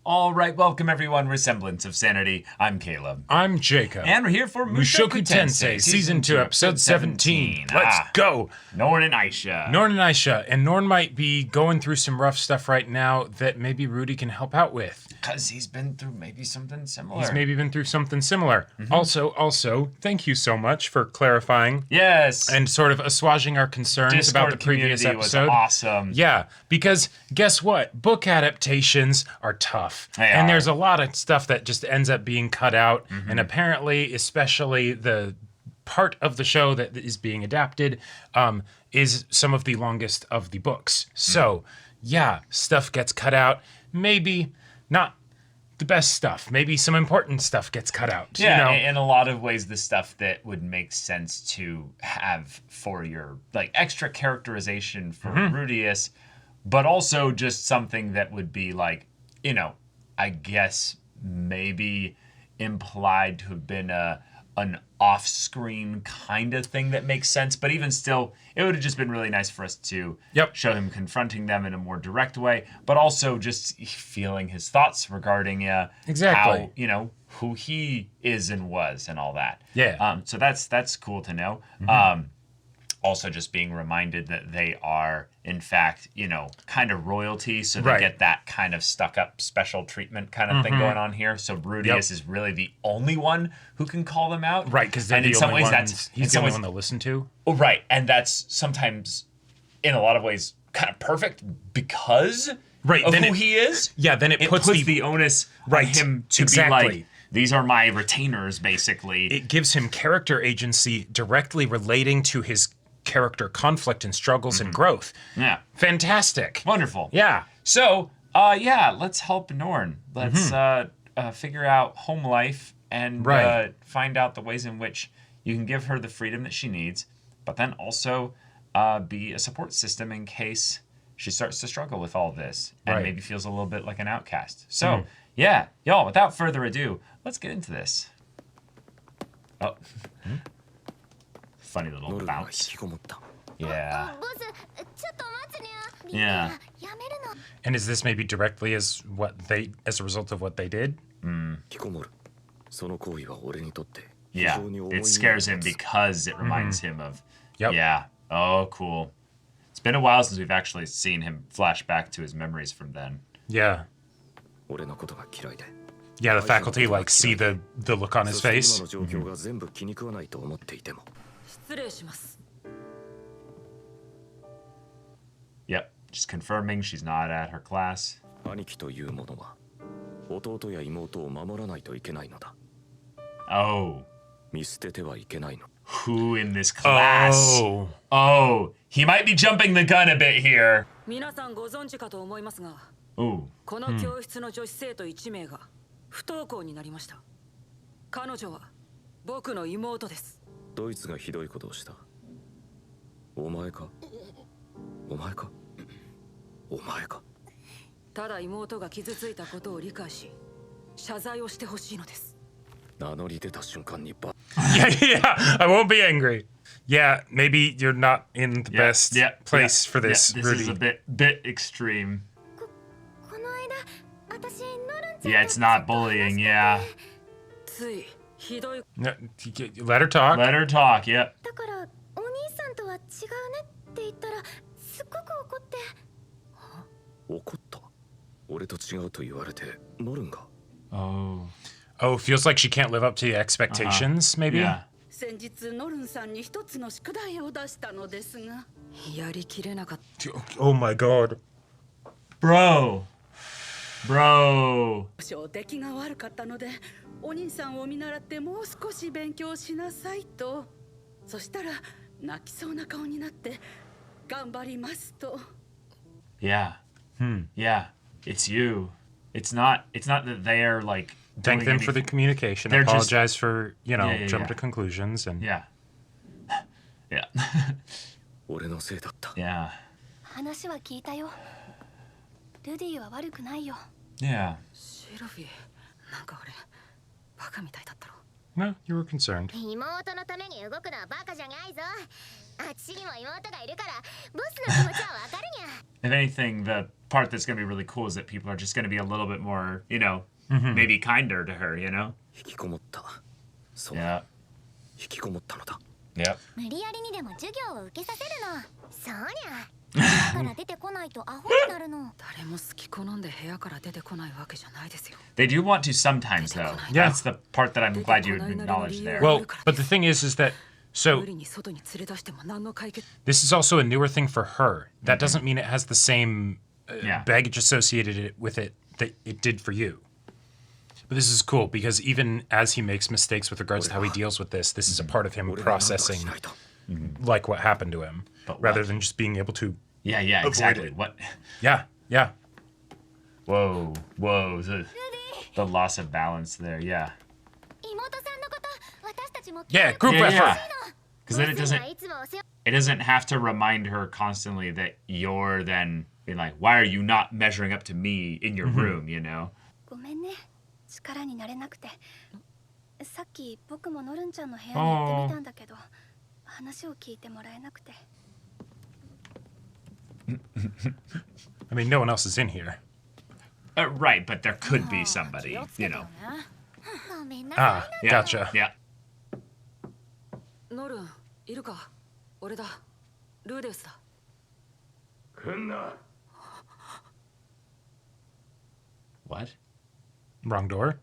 All right, welcome everyone. We're Semblance of Sanity. I'm Caleb. I'm Jacob. And we're here for Mushoku Tensei, Season 2, Episode 17. Let's go! Norn and Aisha. Norn and Aisha. And Norn might be going through some rough stuff right now that maybe Rudy can help out with. Because he's been through maybe something similar. He's maybe been through something similar. Also, thank you so much for clarifying. Yes. And sort of assuaging our concerns Discord about the previous episode. was awesome. Yeah, because guess what? Book adaptations are tough. And there's a lot of stuff that just ends up being cut out. And apparently, especially the part of the show that is being adapted is some of the longest of the books. So, yeah, stuff gets cut out. Maybe not the best stuff. Maybe some important stuff gets cut out. Yeah, you know? in a lot of ways, the stuff that would make sense to have for your extra characterization for Rudius, but also just something that would be I guess maybe implied to have been an off-screen kind of thing that makes sense. But even still, it would have just been really nice for us to show him confronting them in a more direct way, but also just feeling his thoughts regarding how, who he is and was and all that. Yeah. So that's cool to know. Also just being reminded that they are, in fact, kind of royalty. So they get that kind of stuck-up special treatment kind of thing going on here. So Rudius is really the only one who can call them out. Right, because they're the only ones he's the only one they'll listen to. Oh, right, and that's sometimes, in a lot of ways, kind of perfect because of who he is. Yeah, then it puts the onus on him to be like, these are my retainers, basically. It gives him character agency directly relating to his character conflict and struggles and growth. Yeah. Fantastic. Wonderful. Yeah. So, let's help Norn. Let's figure out home life and find out the ways in which you can give her the freedom that she needs, but then also be a support system in case she starts to struggle with all this and maybe feels a little bit like an outcast. So, y'all, without further ado, let's get into this. Oh. Funny little bounce. Yeah. Yeah. And is this maybe directly as a result of what they did? Yeah. It scares him because it reminds him of. Yeah. Oh, cool. It's been a while since we've actually seen him flash back to his memories from then. Yeah. Yeah, the faculty see the look on his face. Yep, just confirming she's not at her class. Oh. Who in this class? Oh, he might be jumping the gun a bit here. Ooh. この教室の女子生徒1名が不登校になりました。彼女は僕の妹です。ドイツがひどいことをした。お前か？お前か？お前か？ただ妹が傷ついたことを理解し、謝罪をしてほしいのです。名乗り出た瞬間にば。Yeah, I won't be angry. Yeah, maybe you're not in the best place for this, this Rudy. Is a bit extreme. Yeah, it's not bullying, yeah. No, let her talk. Let her talk, yep. Oh, feels like she can't live up to the expectations, maybe? Yeah. 先日ノルンさんに一つの宿題を出したのですが、やりきれなかった。Oh my god. Bro. 出来が悪かったので、お兄さんを見習ってもう少し勉強しなさいと。そしたら泣きそうな顔になって頑張りますと。Yeah. Yeah. It's you. It's not that they're Thank them for the communication. They're apologize for, jump to conclusions and Yeah. Yeah. 俺のせいだった。Yeah. 話は聞いたよ。ルディは悪くないよ。Yeah. シルフィー、なんか俺バカみたいだったろ。No, you were concerned. 妹のために動くのはバカじゃないぞ。If anything, the part that's going to be really cool is that people are just going to be a little bit more, you know, maybe kinder to her, you know? 引きこもった。そう。 Yeah. 引きこもったのだ。 Yep. 無理やりにでも授業を受けさせるの。そうにゃ。だから出てこないとアホになるの。誰も好き好んで部屋から出てこないわけじゃないですよ。 They do want to sometimes, though. Yeah. That's the part that I'm glad you acknowledged there. Well, but the thing is that so 無理に外に連れ出しても何の解決。 this is also a newer thing for her. That doesn't mean it has the same Yeah. baggage associated with it that it did for you. But this is cool because even as he makes mistakes with regards to how he deals with this is a part of him 俺が何とか processing しないと。 like what happened to him, But rather what? than just being able to. Yeah, yeah, Avoid exactly. it. What? Yeah, yeah. Whoa, whoa. The loss of balance there, yeah. 妹さんのこと私たちも Yeah, group Yeah, effort. yeah. Because then it doesn't have to remind her constantly that you're then being like, why are you not measuring up to me in your room, you know? ごめんね力になれなくてさっき僕もノルンちゃんの部屋に行ってみたんだけど話を聞いてもらえなくて I mean, no one else is in here. Right, but there could be somebody, you know. ごめんなさ Ah, い Yeah. gotcha. Yeah. ノルンいるか。俺だ。ルーデウスだ。 What? Wrong door.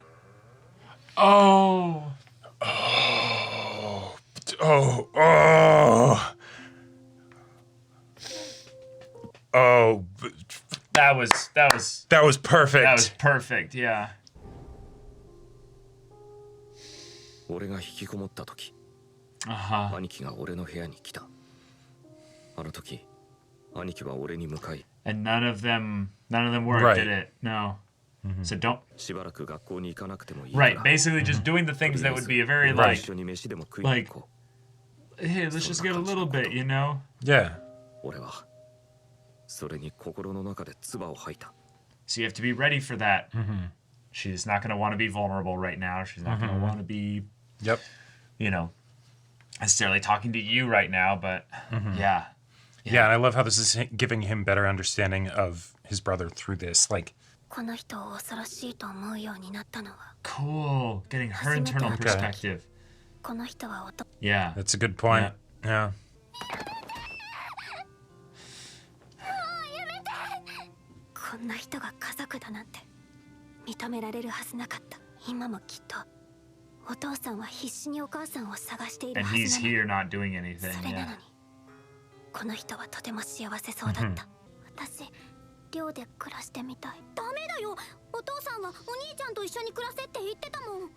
Oh. Oh, oh. Oh, That was perfect. perfect, yeah. 俺が引きこもった時、 Uh-huh. 兄貴が俺の部屋に来た。あの時、兄貴は俺に向かい、 And none of them worked, Right. did it? No. So don't しばらく学校に行かなくてもいいから。 right, basically just doing the things that would be a very 一 like 緒に飯でも食いに行こう。 hey, let's just get a little bit, you know? Yeah. 俺はそれに心の中で唾を吐いた。 So you have to be ready for that. She's not going to want to be vulnerable right now. She's not going to want to be, Yep. you know, necessarily talking to you right now, but yeah. Yeah, and I love how this is giving him better understanding of his brother through this. Like, この人を恐ろしいと思うようになったのは Cool. Getting her internal Okay. perspective. この人は男 Yeah. that's a good point. Yeah. こんな人が家族だなんて認められるはずなかった今もきっとお父さんは必死にお母さんを探している And は he's ずなのに here not doing anything. それなの Yeah. にこの人はとても幸せそうだった私寮で暮らしてみたいダメだよお父さんはお兄ちゃんと一緒に暮らせって言ってたもん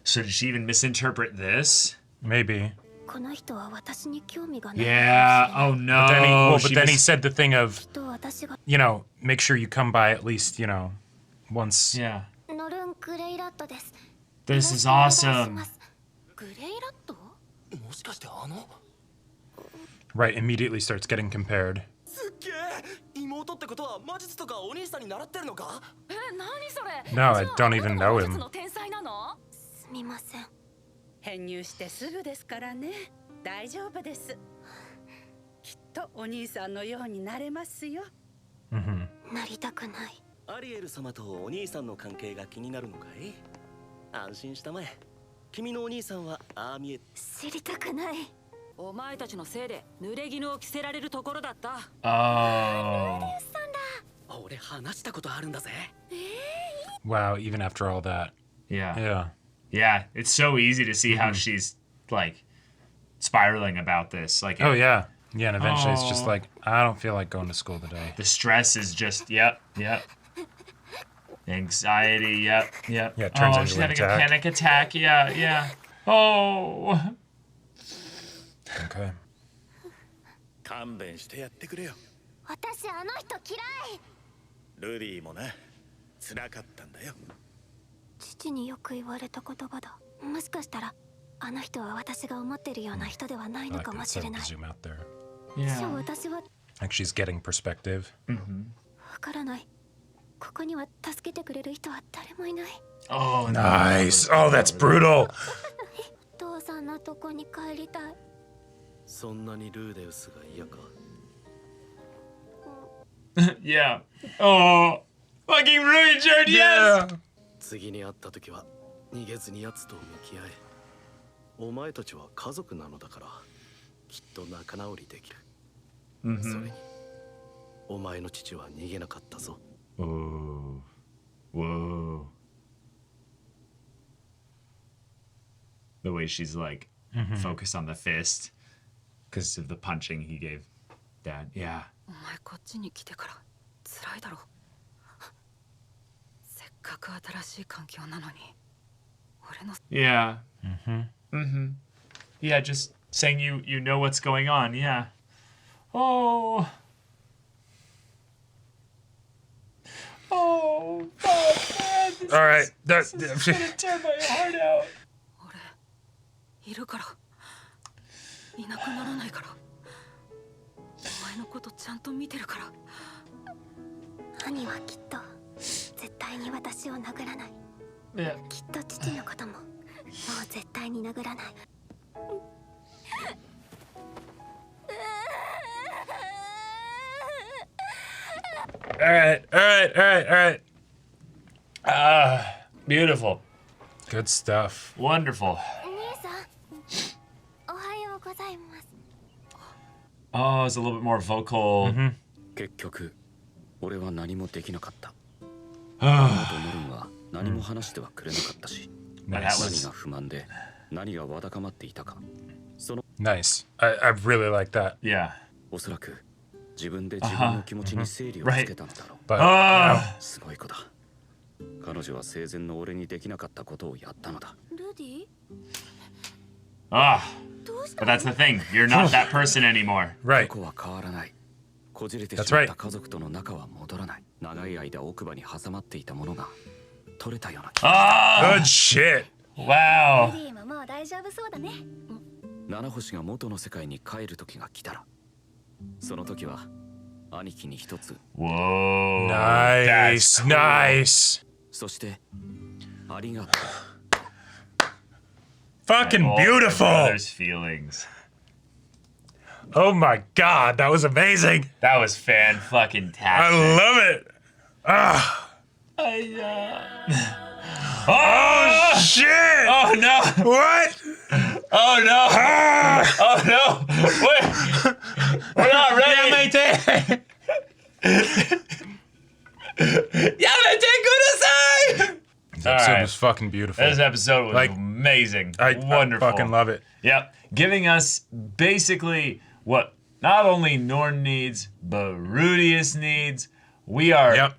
So did she even misinterpret this? Maybe. この人は私に興味がない Yeah. Oh no. But then he, well, but She then he mis- said the thing of, と私が you know, make sure you come by at least, you know, once. Yeah. ノルン・グレイラットです This is よろしくお願いし awesome. ますグレイラットもしかしてあの Right, immediately starts getting compared. すっげえ妹ってことは魔術とかお兄さんに習ってるのかえ、何それ。 No, I don't even know 魔術 him. の天才なの。すみません編入してすぐですからね大丈夫ですきっとお兄さんのようになれますよ なりたくないアリエル様とお兄さんの関係が気になるのかい安心したまえ君のお兄さんはああ見え知りたくないお前たちのせいで濡れ衣を着せられるところだった。 Oh. 俺話したことあるんだぜ Wow, even after all that. Yeah. Yeah. Yeah. It's so easy to see how she's like spiraling about this. Like Oh, yeah. Yeah, and eventually it's just Oh. like, I don't feel like going to school today. the stress is just yep. Anxiety, yep. Yeah, it turns oh, into she's an having a attack. panic attack. Yeah. Oh. Okay. 勘弁してやってくれよ。私あの人嫌いルディもな、辛かったんだよ。父によく言われた言葉だもしかしたらあの人は私が思ってるような人ではない I の like か that も it's しれ starting な to い zoom out there. じゃあ Yeah. 私は Like she's getting perspective. わからないここには助けてくれる人は誰もいない Oh, no. Nice. Oh, that's brutal. どう父さんのとこに帰りたい。そんなにルーデウスが嫌か。Yeah. Oh, fucking Richard, yes! 次に会った時は逃げずに奴と向き合え。お前たちは家族なのだからきっと仲直りできる。それにお前の父は逃げなかったぞ。 Oh. Whoa. The way she's like focused on the fist because of the punching he gave Dad. Yeah. お前こっちに来てから辛いだろ。せっかく新しい環境なのに俺の Yeah. Yeah, just saying you know what's going on. Yeah. Oh. Oh, fuck, man. This All right. this is gonna tear my heart out. 俺いるからいなくならないからお前のことちゃんと見てるから。兄はきっと絶対に私を殴らない。 Yeah. きっと父のことももう絶対に殴らない。 All right. Beautiful. Good stuff. Wonderful. お兄さん、おはようございます。 Oh, it's a little bit more vocal. 結局俺は何もできなかった。 Ah, ノルンは何も話してはくれなかったし、 that 何 was が不満で何がわだかまっていたか、その Nice. I really like that. yeah. おそらく自分で自分の気持ちに整理をつけたのだろう。 But Ah, すごい子だ。彼女は生前の俺にできなかったことをやったのだ。ルディ、 ah. どうし But た that's the thing. You're not that person anymore. 過 right. 去は変わらない。こじれてし That's まっ right. た家族との仲は戻らない。長い間奥歯に挟まっていたものが取れたような気が Ah, Good shit. ル wow. ディももう大丈夫そうだね。七星が元の世界に帰る時が来たら、その時は兄貴に一つ、 Whoa. Nice. That's cool. Nice. そしてありがとう。 Fucking All your beautiful. brother's feelings. Oh my god, that was amazing. That was fan-fucking-tastic. I love it. Ah. Oh, Shit. oh no! What? Oh no! Ah. Oh no! Wait, we're not ready. Yamete. Yamete kudasai! This All episode right. was fucking beautiful. This episode was Like, amazing. I Wonderful. fucking love it. Yep. Giving us basically what not only Norn needs, but Rudius needs. We are Yep.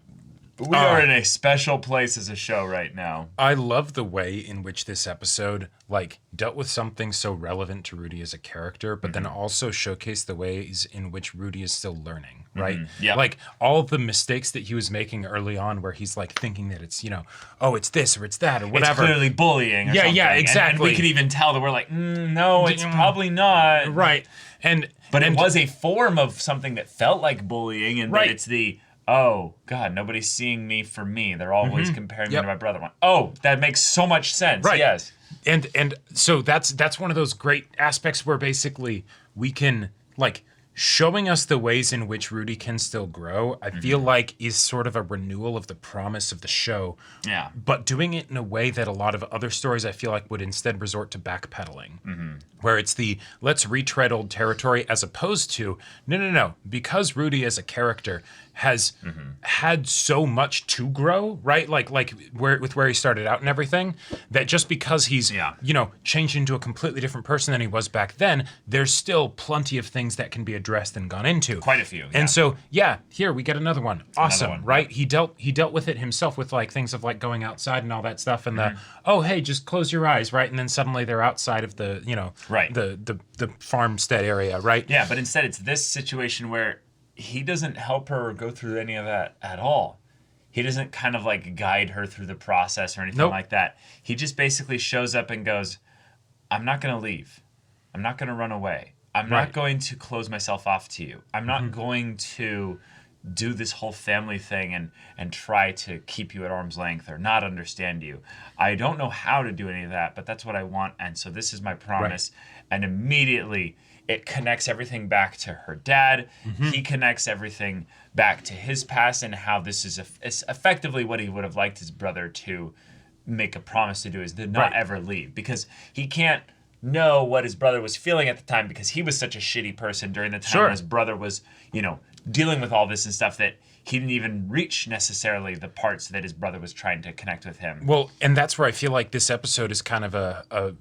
we are in a special place as a show right now. I love the way in which this episode like dealt with something so relevant to Rudy as a character, but then also showcased the ways in which Rudy is still learning, right? Yep. Like all of the mistakes that he was making early on where he's like thinking that it's, you know, oh, it's this or it's that or whatever. It's clearly bullying. Or Yeah, something. yeah, And exactly. we could even tell that we're like, no, it's probably not. Right. But it was a form of something that felt like bullying, and Right. that it's the, oh, God, nobody's seeing me for me. They're always comparing me Yep. to my brother. I'm like, oh, that makes so much sense. Right. Yes. And so that's one of those great aspects where basically we can like showing us the ways in which Rudy can still grow, I feel like is sort of a renewal of the promise of the show. Yeah. But doing it in a way that a lot of other stories I feel like would instead resort to backpedaling. Where it's the let's retread old territory as opposed to no. Because Rudy as a character has had so much to grow, right? Like where he started out and everything, that just because he's you know changed into a completely different person than he was back then, there's still plenty of things that can be addressed and gone into. Quite a few. Yeah. And so here we get another one. Awesome, one, right? He dealt with it himself with like things of like going outside and all that stuff, and the oh hey, just close your eyes, right? And then suddenly they're outside of the Right. the farmstead area, right? Yeah, but instead it's this situation where he doesn't help her go through any of that at all. He doesn't kind of like guide her through the process or anything like that. He just basically shows up and goes, I'm not going to leave. I'm not going to run away. I'm not going to close myself off to you. I'm not going to do this whole family thing and try to keep you at arm's length or not understand you. I don't know how to do any of that, but that's what I want. And so this is my promise. Right. And immediately it connects everything back to her dad. He connects everything back to his past and how this is effectively what he would have liked his brother to make a promise to do, is to not ever leave, because he can't know what his brother was feeling at the time because he was such a shitty person during the time when his brother was, dealing with all this and stuff, that he didn't even reach necessarily the parts that his brother was trying to connect with him. Well, and that's where I feel like this episode is kind of a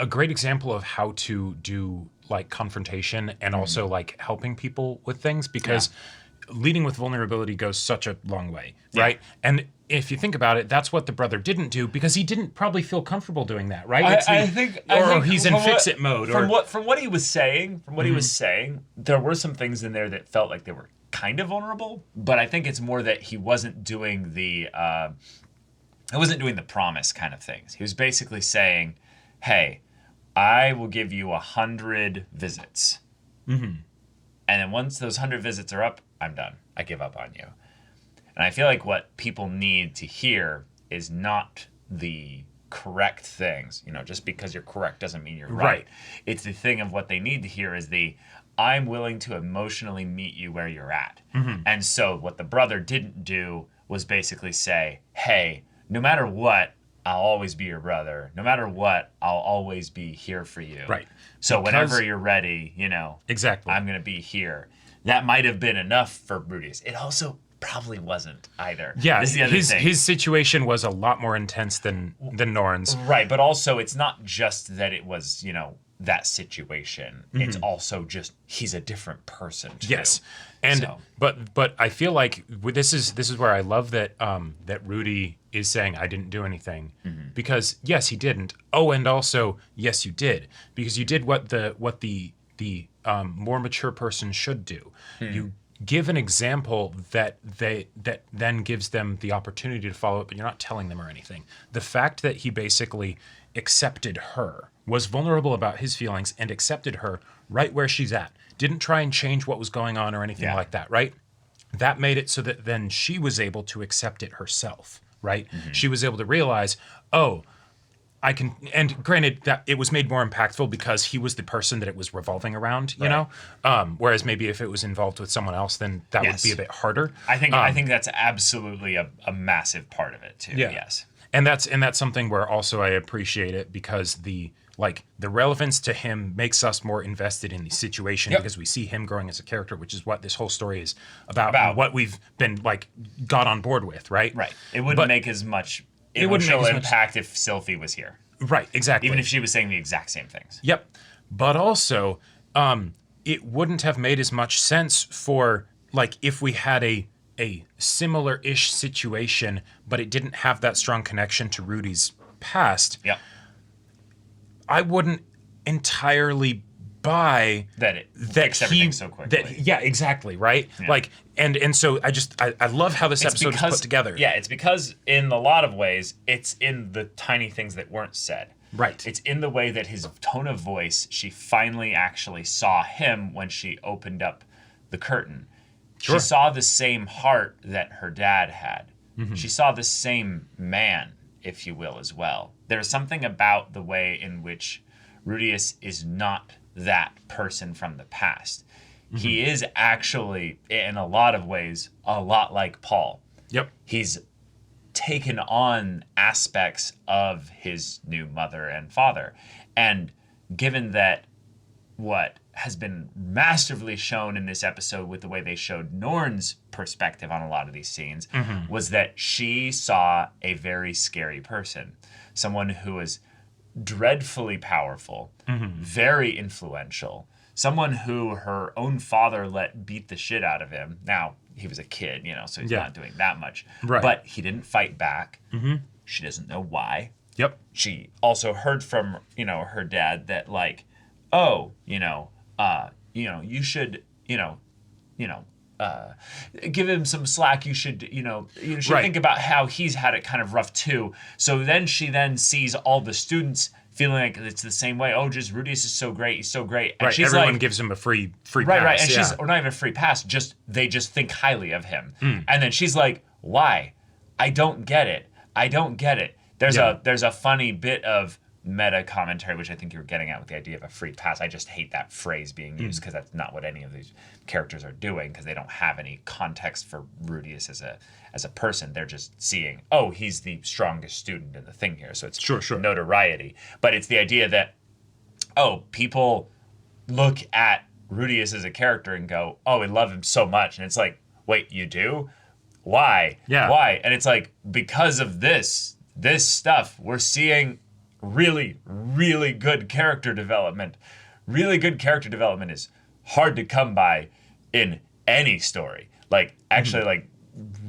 great example of how to do like confrontation and also like helping people with things, because leading with vulnerability goes such a long way, right? And if you think about it, that's what the brother didn't do, because he didn't probably feel comfortable doing that, right? I think he's in fix-it mode. From what he was saying, there were some things in there that felt like they were kind of vulnerable, but I think it's more that he wasn't doing the promise kind of things. He was basically saying, hey, I will give you 100 visits. And then once those 100 visits are up, I'm done. I give up on you. And I feel like what people need to hear is not the correct things. Just because you're correct doesn't mean you're right. It's the thing of what they need to hear is I'm willing to emotionally meet you where you're at. And so what the brother didn't do was basically say, hey, no matter what, I'll always be your brother. No matter what, I'll always be here for you. Right. So whenever you're ready, exactly, I'm going to be here. That might have been enough for Rudy's. It also probably wasn't either. Yeah, his situation was a lot more intense than Norn's. Right, but also it's not just that it was, that situation. It's also just he's a different person too. Yes. And but I feel like this is where I love that that Rudy is saying I didn't do anything, because yes, he didn't. Oh, and also yes, you did, because you did what the more mature person should do. You give an example that then gives them the opportunity to follow it, but you're not telling them or anything. The fact that he basically accepted her, was vulnerable about his feelings and accepted her right where she's at, didn't try and change what was going on or anything like that, right? That made it so that then she was able to accept it herself, right? She was able to realize, oh, I can, and granted that it was made more impactful because he was the person that it was revolving around, you know? Whereas maybe if it was involved with someone else, then that would be a bit harder. I think that's absolutely a massive part of it too. Yeah. Yes. And that's something where also I appreciate it, because the relevance to him makes us more invested in the situation, because we see him growing as a character, which is what this whole story is about. What we've been got on board with, right? Right. It wouldn't make as much emotional impact if Sylphie was here. Right, exactly. Even if she was saying the exact same things. Yep. But also, it wouldn't have made as much sense for if we had a similar-ish situation, but it didn't have that strong connection to Rudy's past. Yep. I wouldn't entirely buy that fixed everything so quickly. Yeah, exactly, right? Yeah. And so I love how this episode is put together. Yeah, it's because in a lot of ways, it's in the tiny things that weren't said. Right. It's in the way that his tone of voice, she finally actually saw him when she opened up the curtain. Sure. She saw the same heart that her dad had. Mm-hmm. She saw the same man, if you will, as well. There's something about the way in which Rudius is not that person from the past. Mm-hmm. He is actually, in a lot of ways, a lot like Paul. Yep. He's taken on aspects of his new mother and father. And given that what has been masterfully shown in this episode with the way they showed Norn's perspective on a lot of these scenes, was that she saw a very scary person. Someone who was dreadfully powerful, very influential, someone who her own father let beat the shit out of him. Now, he was a kid, so he's not doing that much. Right. But he didn't fight back. She doesn't know why. Yep. She also heard from, her dad that you should, give him some slack. You should think about how he's had it kind of rough too. So then she sees all the students feeling like it's the same way. Oh, just Rudius is so great. He's so great. And Right. she's Everyone like, gives him a free right, pass. right. And yeah. she's, or not even a free pass, they just think highly of him. And then she's like, why? I don't get it. I don't get it. There's a funny bit of meta commentary, which I think you were getting at with the idea of a free pass. I just hate that phrase being used because that's not what any of these characters are doing, because they don't have any context for Rudius as a person. They're just seeing, oh, he's the strongest student in the thing here. So it's Sure. notoriety. But it's the idea that, oh, people look at Rudius as a character and go, oh, we love him so much. And it's like, wait, you do? Why? Yeah. Why? And it's like, because of this stuff, we're seeing really, really good character development. Really good character development is hard to come by in any story. Like, actually, like,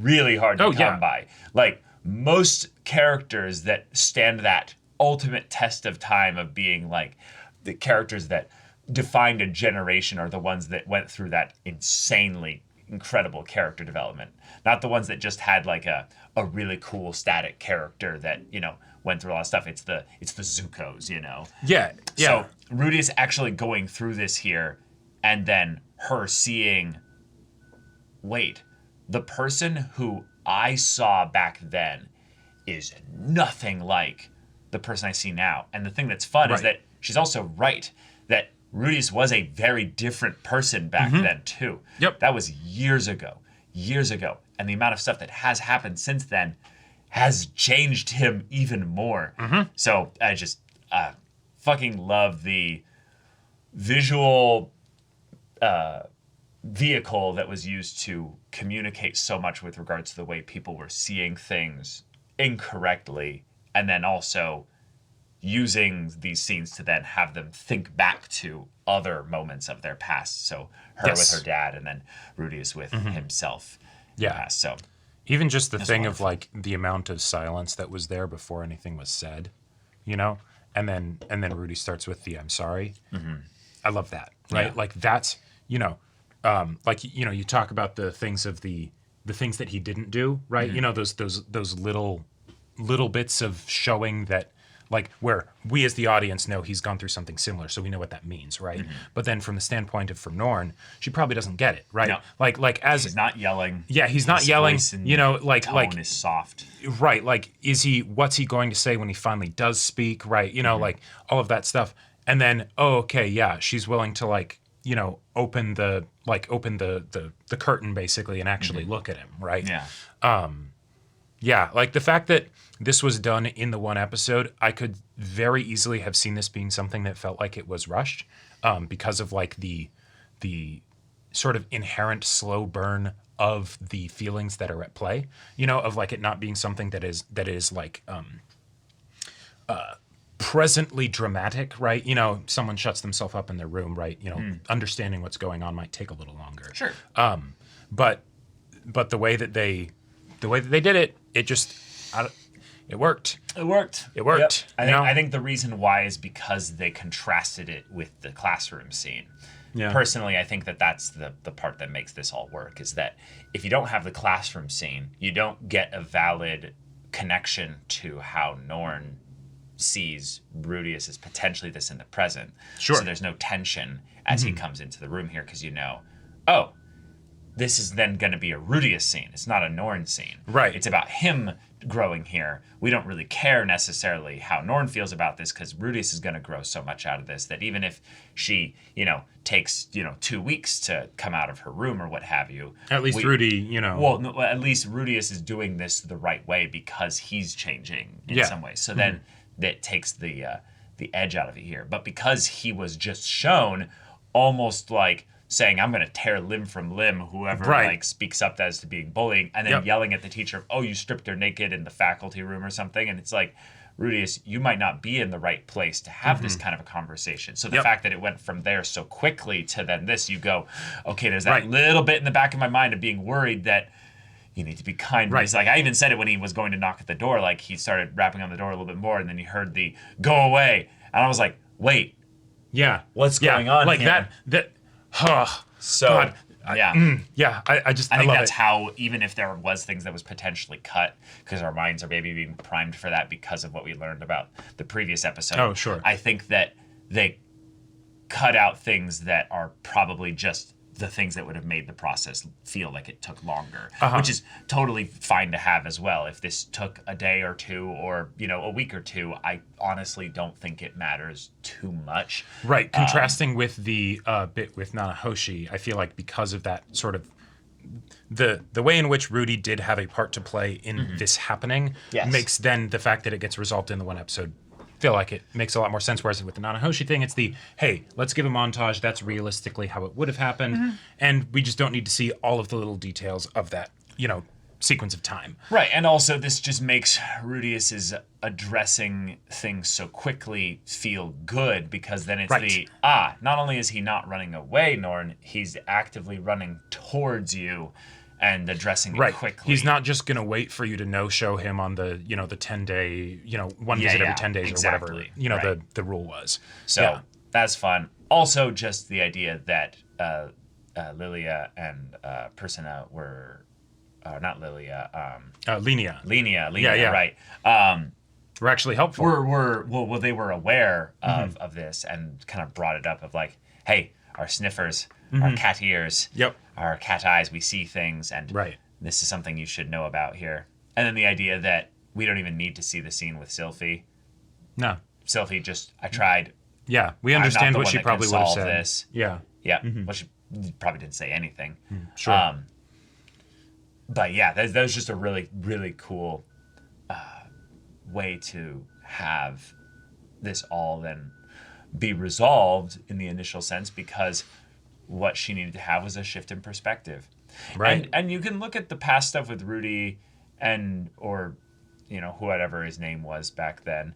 really hard to come by. Like, most characters that stand that ultimate test of time of being, like, the characters that defined a generation are the ones that went through that insanely incredible character development. Not the ones that just had, like, a really cool static character that, you know, went through a lot of stuff. It's the Zuko's, you know? Yeah. So Rudy's actually going through this here, and then her seeing, wait, the person who I saw back then is nothing like the person I see now. And the thing that's fun is that she's also right, that Rudy's was a very different person back then too. Yep. That was years ago. And the amount of stuff that has happened since then has changed him even more. So I just fucking love the visual vehicle that was used to communicate so much with regards to the way people were seeing things incorrectly, and then also using these scenes to then have them think back to other moments of their past. So her with her dad, and then Rudius with himself. Yeah. Past. So even just the thing wonderful. of like the amount of silence that was there before anything was said, you know, and then Rudy starts with the "I'm sorry." I love that, right? Yeah. Like that's, you know, like, you know, you talk about the things of the things that he didn't do, right? You know, those little bits of showing that, like, where we as the audience know he's gone through something similar, so we know what that means, right? But then from the standpoint of for Norn, she probably doesn't get it, right? No. Like as he's not yelling. Yeah, he's not His yelling. voice and You know, like tone is soft. right, like what's he going to say when he finally does speak, right? You know, like all of that stuff. And then, oh, okay, yeah, she's willing to, like, you know, open the curtain basically and actually look at him, right? Yeah. Yeah, like the fact that this was done in the one episode, I could very easily have seen this being something that felt like it was rushed, because of like the sort of inherent slow burn of the feelings that are at play, you know, of like it not being something that is like presently dramatic, right? You know, someone shuts themselves up in their room, right? You know, understanding what's going on might take a little longer. Sure. But the way that they did it, it just it worked. It worked. It worked. Yep. You know? I think the reason why is because they contrasted it with the classroom scene. Yeah. Personally, I think that's the part that makes this all work, is that if you don't have the classroom scene, you don't get a valid connection to how Norn sees Rudius as potentially this in the present. Sure. So there's no tension as he comes into the room here, because you know, oh, this is then going to be a Rudius scene. It's not a Norn scene. Right. It's about him growing here. We don't really care necessarily how Norn feels about this, because Rudius is going to grow so much out of this that even if she, you know, takes, you know, 2 weeks to come out of her room or what have you. At least Rudy, you know. Well, no, at least Rudius is doing this the right way because he's changing in some ways. So then that takes the edge out of it here. But because he was just shown almost like saying, I'm going to tear limb from limb whoever like speaks up as to being bullying, and then yelling at the teacher, oh, you stripped her naked in the faculty room or something. And it's like, Rudius, you might not be in the right place to have this kind of a conversation. So the fact that it went from there so quickly to then this, you go, okay, there's that little bit in the back of my mind of being worried that you need to be kind. Right. Like, I even said it when he was going to knock at the door, like he started rapping on the door a little bit more, and then he heard the go away. And I was like, wait. Yeah. What's going on like here? that, so God, Yeah. I just I think love that's it. how, even if there was things that was potentially cut, because our minds are maybe being primed for that because of what we learned about the previous episode. Oh, sure. I think that they cut out things that are probably just the things that would have made the process feel like it took longer, which is totally fine to have as well. If this took a day or two or, a week or two, I honestly don't think it matters too much. Right. Contrasting with the bit with Nanahoshi, I feel like because of that sort of the way in which Rudy did have a part to play in this happening makes then the fact that it gets resolved in the one episode feel like it makes a lot more sense. Whereas with the Nanahoshi thing, it's hey, let's give a montage. That's realistically how it would have happened. And we just don't need to see all of the little details of that, sequence of time. Right. And also this just makes Rudius's addressing things so quickly feel good, because then it's not only is he not running away, Norn, he's actively running towards you and addressing it quickly. He's not just going to wait for you to no-show him on the, the 10-day, one visit every 10 days or whatever, the rule was. So that's fun. Also, just the idea that Lilia and Persona were, not Lilia, Linia. Linia, right. Were actually helpful. They were aware of this and kind of brought it up of hey, our sniffers, our cat ears, our cat eyes, we see things, and this is something you should know about here. And then the idea that we don't even need to see the scene with Sylphie. No. Sylphie just, I tried. Yeah, we understand what she probably would have said. This. Yeah. Yeah, well, she probably didn't say anything. Sure. But yeah, that was just a really, really cool way to have this all then be resolved in the initial sense, because what she needed to have was a shift in perspective. Right. And you can look at the past stuff with Rudy or whatever his name was back then.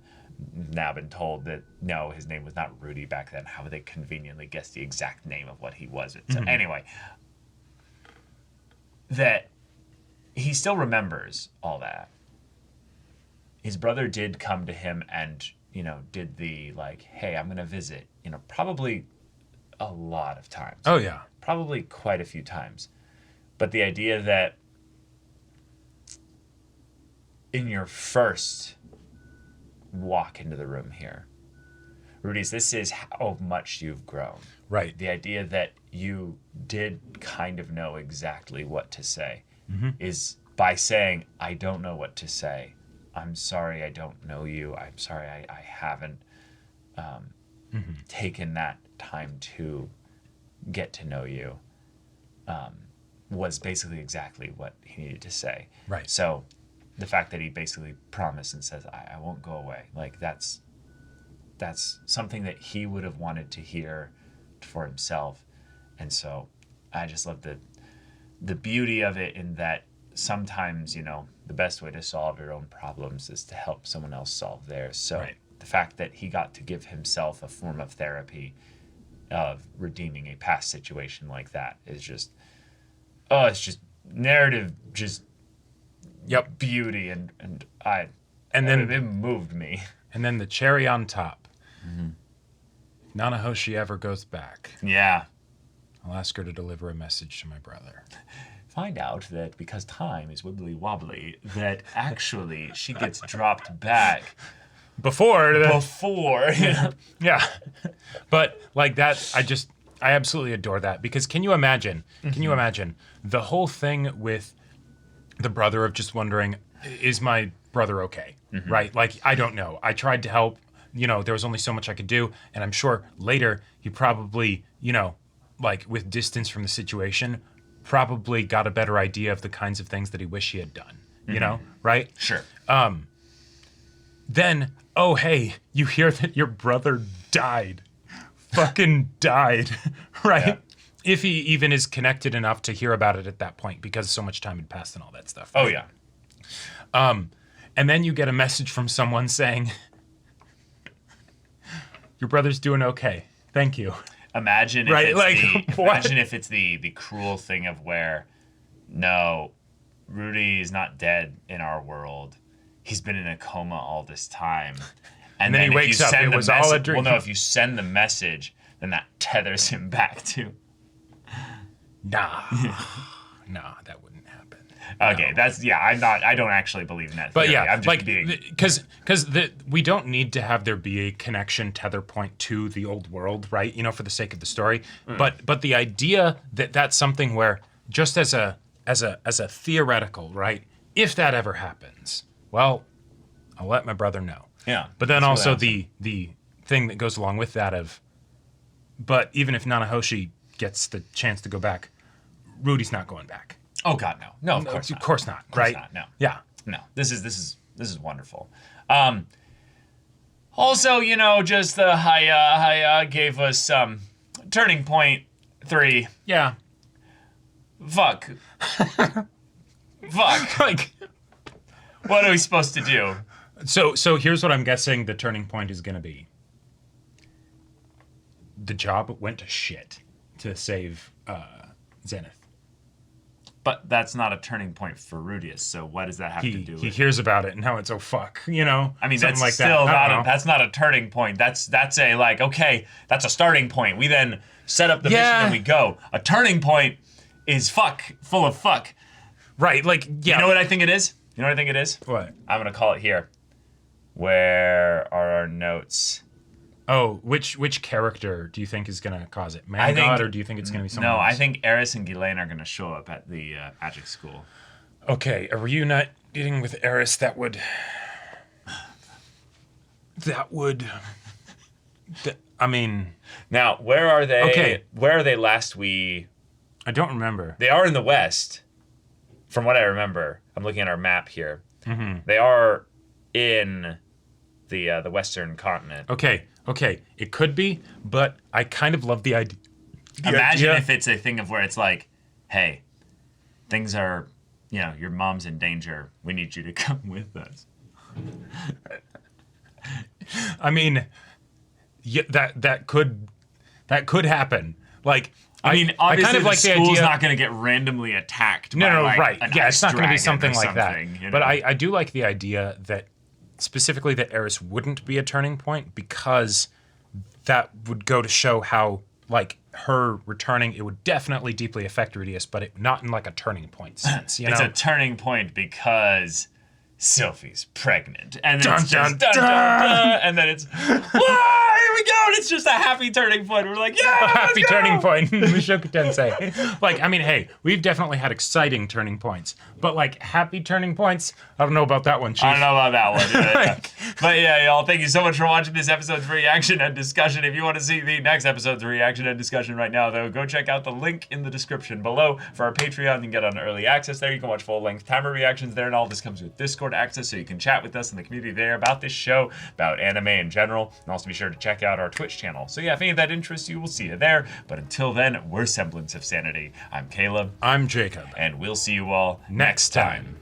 Now been told that no, his name was not Rudy back then. How would they conveniently guess the exact name of what he was? So anyway, that he still remembers all that. His brother did come to him and, did the hey, I'm going to visit, probably a lot of times. Oh, yeah. Probably quite a few times. But the idea that in your first walk into the room here, Rudy's, this is how much you've grown. Right. The idea that you did kind of know exactly what to say is by saying, I don't know what to say. I'm sorry I don't know you. I'm sorry I haven't taken that time to get to know you, was basically exactly what he needed to say. Right. So the fact that he basically promised and says, I won't go away, that's something that he would have wanted to hear for himself. And so I just love the beauty of it, in that sometimes, the best way to solve your own problems is to help someone else solve theirs. So the fact that he got to give himself a form of therapy of redeeming a past situation like that is just, it's just narrative, just beauty, and then it moved me. And then the cherry on top. If Nanahoshi ever goes back, I'll ask her to deliver a message to my brother. Find out that because time is wibbly wobbly, that actually she gets dropped back before. Yeah. But that, I absolutely adore that, because can you imagine the whole thing with the brother of just wondering, is my brother okay? Right? I don't know. I tried to help, there was only so much I could do. And I'm sure later he probably, with distance from the situation, probably got a better idea of the kinds of things that he wished he had done, right? Sure. Then, oh, hey, you hear that your brother died. Fucking died, right? Yeah. If he even is connected enough to hear about it at that point, because so much time had passed and all that stuff. Right? Oh, yeah. And then you get a message from someone saying, your brother's doing okay. Thank you. Imagine if it's the cruel thing of where, no, Rudy is not dead in our world. He's been in a coma all this time. And then he wakes up. It was all a dream. Well, no, if you send the message, then that tethers him back to Nah, that wouldn't happen. Okay, I don't actually believe in that theory. But yeah, I'm just like being... because we don't need to have there be a connection tether point to the old world, right? You know, for the sake of the story. But the idea that that's something where just as a theoretical, right? If that ever happens, well, I'll let my brother know. Yeah. But then that's also what I'm the thing that goes along with that but even if Nanahoshi gets the chance to go back, Rudy's not going back. Oh God, no. No, of course not. Of course not, right? Not, no. Yeah. No. This is wonderful. Also, just the Haya gave us Turning Point 3. Yeah. Fuck. Fuck. Like, what are we supposed to do? So here's what I'm guessing the turning point is going to be. The job went to shit to save Zenith. But that's not a turning point for Rudius, so what does that have to do with He hears about it and how it's fuck, I mean, something that's like still that. that's not a turning point. That's a okay, that's a starting point. We then set up the mission and we go. A turning point is full of fuck. Right, like, yeah. You know what I think it is? What? I'm going to call it here. Where are our notes? Oh, which character do you think is going to cause it? Man God, or do you think it's going to be someone else? I think Eris and Ghislaine are going to show up at the magic school. Okay, a reuniting with Eris, that would... I mean... Now, where are they? Okay. Where are they last we... I don't remember. They are in the West, from what I remember. I'm looking at our map here. Mm-hmm. They are in the Western continent. Okay. It could be, but I kind of love the idea. Imagine if it's a thing of where it's like, hey, things are, your mom's in danger. We need you to come with us. I mean, yeah, that could happen. Like, I mean, obviously, kind of like the the school's idea. not going to get randomly attacked. No, by, right. Yeah, it's not going to be ice something dragon like that. something, But I do like the idea that specifically that Eris wouldn't be a turning point, because that would go to show how, like, her returning, it would definitely deeply affect Rudius, but not in like a turning point sense. It's a turning point because Sylphie's pregnant, and then it's just dun, dun. and then it's here we go, and it's just a happy turning point. We're like, yeah, A happy let's go! turning point, Mushoku Tensei. Like, I mean, hey, we've definitely had exciting turning points, but like happy turning points, I don't know about that one, Chief. I don't know about that one. Yeah. But yeah, y'all, thank you so much for watching this episode's reaction and discussion. If you want to see the next episode's reaction and discussion right now, though, go check out the link in the description below for our Patreon. You can get on early access there. You can watch full-length timer reactions there, and all this comes with Discord access, so you can chat with us in the community there about this show, about anime in general, and also be sure to check out our Twitch channel. So yeah, if any of that interests you, we'll see you there. But until then, we're Semblance of Sanity. I'm Caleb. I'm Jacob. And we'll see you all next time.